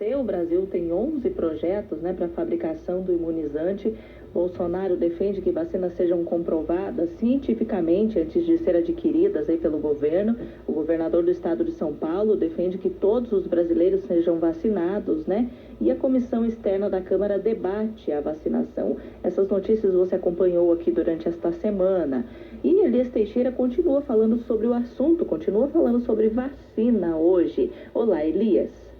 você, o Brasil tem 11 projetos, né, para fabricação do imunizante. Bolsonaro defende que vacinas sejam comprovadas cientificamente antes de ser adquiridas aí pelo governo. O governador do estado de São Paulo defende que todos os brasileiros sejam vacinados, né? E a comissão externa da Câmara debate a vacinação. Essas notícias você acompanhou aqui durante esta semana. E Elias Teixeira continua falando sobre o assunto, continua falando sobre vacina hoje. Olá, Elias.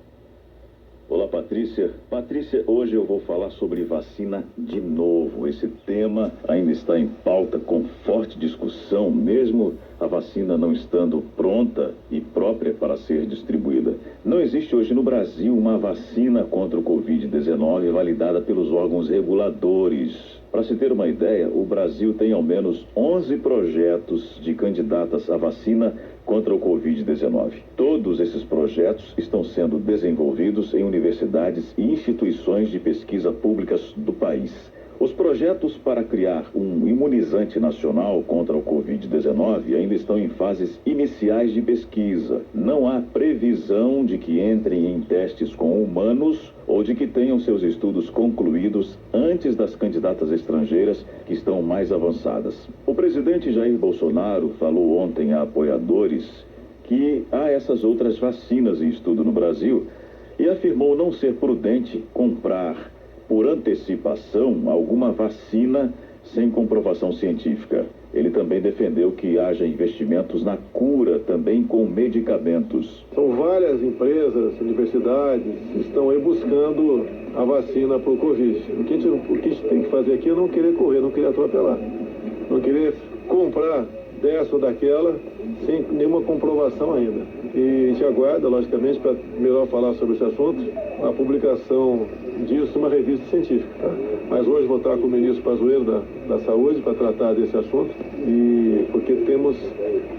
Olá, Patrícia. Patrícia, hoje eu vou falar sobre vacina de novo. Esse tema ainda está em pauta com forte discussão, mesmo a vacina não estando pronta e própria para ser distribuída. Não existe hoje no Brasil uma vacina contra o Covid-19 validada pelos órgãos reguladores. Para se ter uma ideia, o Brasil tem ao menos 11 projetos de candidatas à vacina contra o Covid-19. Todos esses projetos estão sendo desenvolvidos em universidades e instituições de pesquisa públicas do país. Os projetos para criar um imunizante nacional contra o Covid-19 ainda estão em fases iniciais de pesquisa. Não há previsão de que entrem em testes com humanos ou de que tenham seus estudos concluídos antes das candidatas estrangeiras que estão mais avançadas. O presidente Jair Bolsonaro falou ontem a apoiadores que há essas outras vacinas em estudo no Brasil e afirmou não ser prudente comprar por antecipação alguma vacina sem comprovação científica. Ele também defendeu que haja investimentos na cura, também com medicamentos. São várias empresas, universidades, que estão aí buscando a vacina para o Covid. O que a gente tem que fazer aqui é não querer correr, não querer atropelar. Não querer comprar dessa ou daquela sem nenhuma comprovação ainda. E a gente aguarda, logicamente, para melhor falar sobre esse assunto, a publicação disso numa revista científica. Tá? Mas hoje vou estar com o ministro Pazuello da Saúde para tratar desse assunto, e porque temos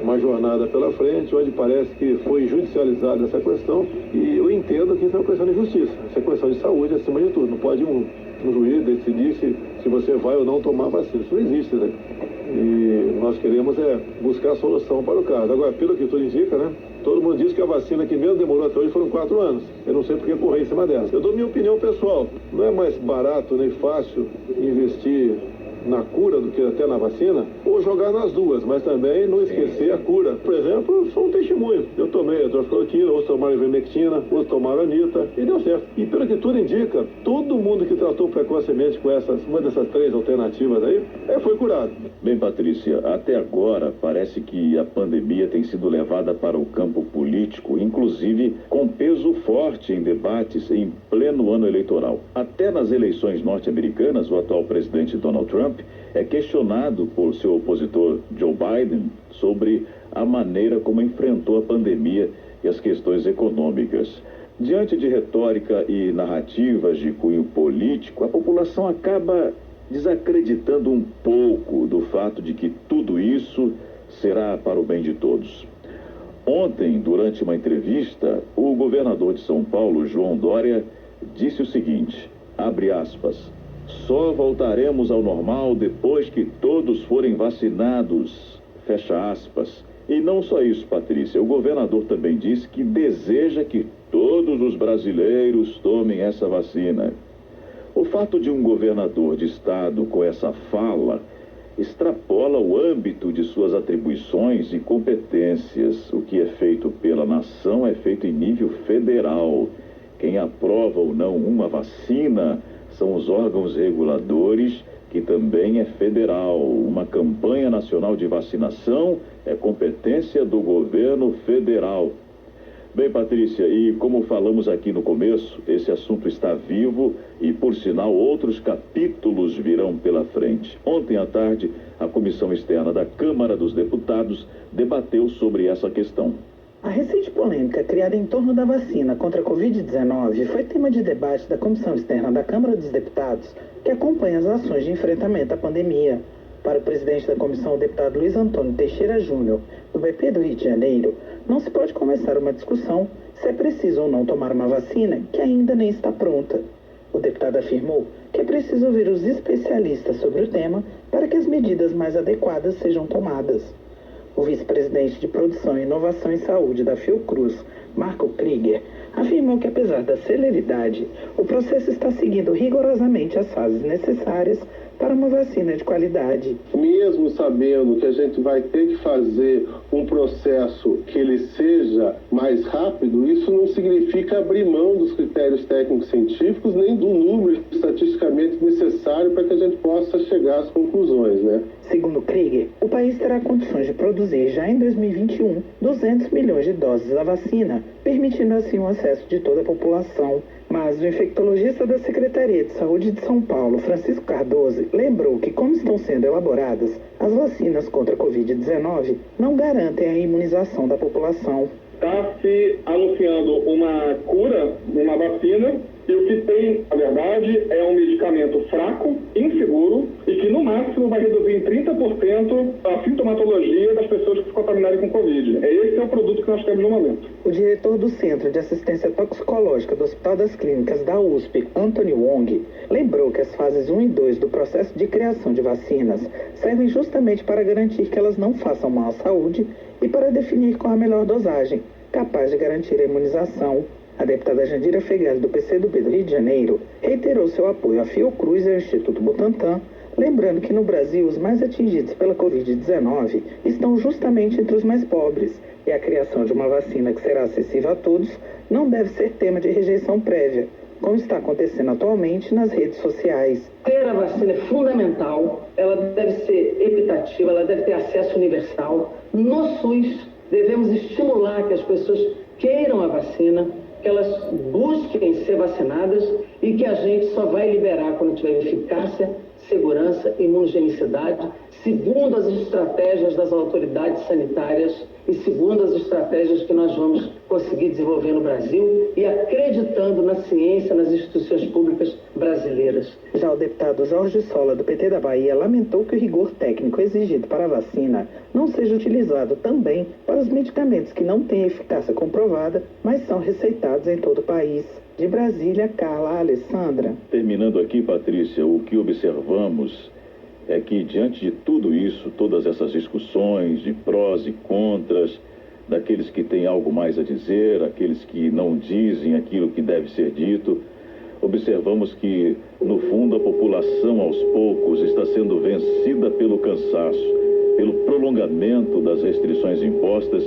uma jornada pela frente onde parece que foi judicializada essa questão, e eu entendo que isso é uma questão de justiça, isso é questão de saúde acima de tudo. Não pode um juiz decidir se você vai ou não tomar vacina, isso não existe, né? E nós queremos buscar a solução para o caso. Agora, pelo que tudo indica, né? Todo mundo diz que a vacina que mesmo demorou até hoje foram 4 anos. Eu não sei por que correr em cima dessa. Eu dou minha opinião pessoal. Não é mais barato nem fácil investir na cura do que até na vacina, ou jogar nas duas, mas também não esquecer a cura. Por exemplo, eu sou um testemunho. Eu tomei a hidroxicloroquina, outros tomaram ivermectina, outros tomaram anita, e deu certo. E pelo que tudo indica, todo mundo que tratou precocemente com uma dessas 3 alternativas aí, foi curado. Bem, Patrícia, até agora parece que a pandemia tem sido levada para o campo político, inclusive com peso forte em debates em pleno ano eleitoral. Até nas eleições norte-americanas, o atual presidente Donald Trump é questionado por seu opositor Joe Biden sobre a maneira como enfrentou a pandemia e as questões econômicas. Diante de retórica e narrativas de cunho político, a população acaba desacreditando um pouco do fato de que tudo isso será para o bem de todos. Ontem, durante uma entrevista, o governador de São Paulo, João Dória, disse o seguinte, abre aspas, só voltaremos ao normal depois que todos forem vacinados, fecha aspas. E não só isso, Patrícia, o governador também disse que deseja que todos os brasileiros tomem essa vacina. O fato de um governador de estado com essa fala extrapola o âmbito de suas atribuições e competências. O que é feito pela nação é feito em nível federal. Quem aprova ou não uma vacina são os órgãos reguladores, que também é federal. Uma campanha nacional de vacinação é competência do governo federal. Bem, Patrícia, e como falamos aqui no começo, esse assunto está vivo e, por sinal, outros capítulos virão pela frente. Ontem à tarde, a Comissão Externa da Câmara dos Deputados debateu sobre essa questão. A recente polêmica criada em torno da vacina contra a Covid-19 foi tema de debate da Comissão Externa da Câmara dos Deputados, que acompanha as ações de enfrentamento à pandemia. Para o presidente da comissão, o deputado Luiz Antônio Teixeira Júnior, do BP do Rio de Janeiro, não se pode começar uma discussão se é preciso ou não tomar uma vacina que ainda nem está pronta. O deputado afirmou que é preciso ouvir os especialistas sobre o tema para que as medidas mais adequadas sejam tomadas. O vice-presidente de Produção, Inovação e Saúde da Fiocruz, Marco Krieger, afirmou que apesar da celeridade, o processo está seguindo rigorosamente as fases necessárias para uma vacina de qualidade. Mesmo sabendo que a gente vai ter que fazer um processo que ele seja mais rápido, isso não significa abrir mão dos critérios técnicos científicos nem do número estatisticamente necessário para que a gente possa chegar às conclusões, né? Segundo Krieger, o país terá condições de produzir já em 2021 200 milhões de doses da vacina, permitindo assim o acesso de toda a população. Mas o infectologista da Secretaria de Saúde de São Paulo, Francisco Cardoso, lembrou que, como estão sendo elaboradas, as vacinas contra a Covid-19 não garantem a imunização da população. Está se anunciando uma cura, uma vacina, e o que tem, na verdade, é um medicamento fraco, inseguro, e que no máximo vai reduzir em 30% a sintomatologia das pessoas que se contaminarem com Covid. Esse é o produto que nós temos no momento. O diretor do Centro de Assistência Toxicológica do Hospital das Clínicas da USP, Anthony Wong, lembrou que as fases 1 e 2 do processo de criação de vacinas servem justamente para garantir que elas não façam mal à saúde e para definir qual a melhor dosagem, capaz de garantir a imunização. A deputada Jandira Fegali, do PCdoB do Rio de Janeiro, reiterou seu apoio à Fiocruz e ao Instituto Butantan, lembrando que no Brasil os mais atingidos pela Covid-19 estão justamente entre os mais pobres, e a criação de uma vacina que será acessível a todos não deve ser tema de rejeição prévia, como está acontecendo atualmente nas redes sociais. Ter a vacina é fundamental, ela deve ser equitativa, ela deve ter acesso universal. No SUS, devemos estimular que as pessoas queiram a vacina, que elas busquem ser vacinadas e que a gente só vai liberar quando tiver eficácia, segurança e imunogenicidade, segundo as estratégias das autoridades sanitárias e segundo as estratégias que nós vamos conseguir desenvolver no Brasil e acreditando na ciência, nas instituições públicas brasileiras. Já o deputado Jorge Sola, do PT da Bahia, lamentou que o rigor técnico exigido para a vacina não seja utilizado também para os medicamentos que não têm eficácia comprovada, mas são receitados em todo o país. De Brasília, Carla Alessandra. Terminando aqui, Patrícia, o que observamos é que, diante de tudo isso, todas essas discussões de prós e contras, daqueles que têm algo mais a dizer, aqueles que não dizem aquilo que deve ser dito, observamos que, no fundo, a população, aos poucos, está sendo vencida pelo cansaço, pelo prolongamento das restrições impostas,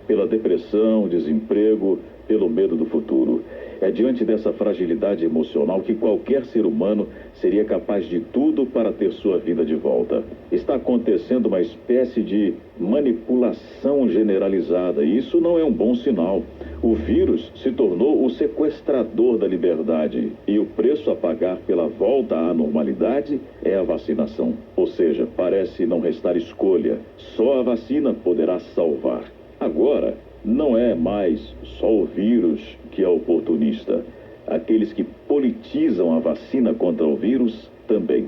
pela depressão, desemprego, pelo medo do futuro. É diante dessa fragilidade emocional que qualquer ser humano seria capaz de tudo para ter sua vida de volta. Está acontecendo uma espécie de manipulação generalizada e isso não é um bom sinal. O vírus se tornou o sequestrador da liberdade e o preço a pagar pela volta à normalidade é a vacinação. Ou seja, parece não restar escolha. Só a vacina poderá salvar. Agora, não é mais só o vírus que é oportunista. Aqueles que politizam a vacina contra o vírus também.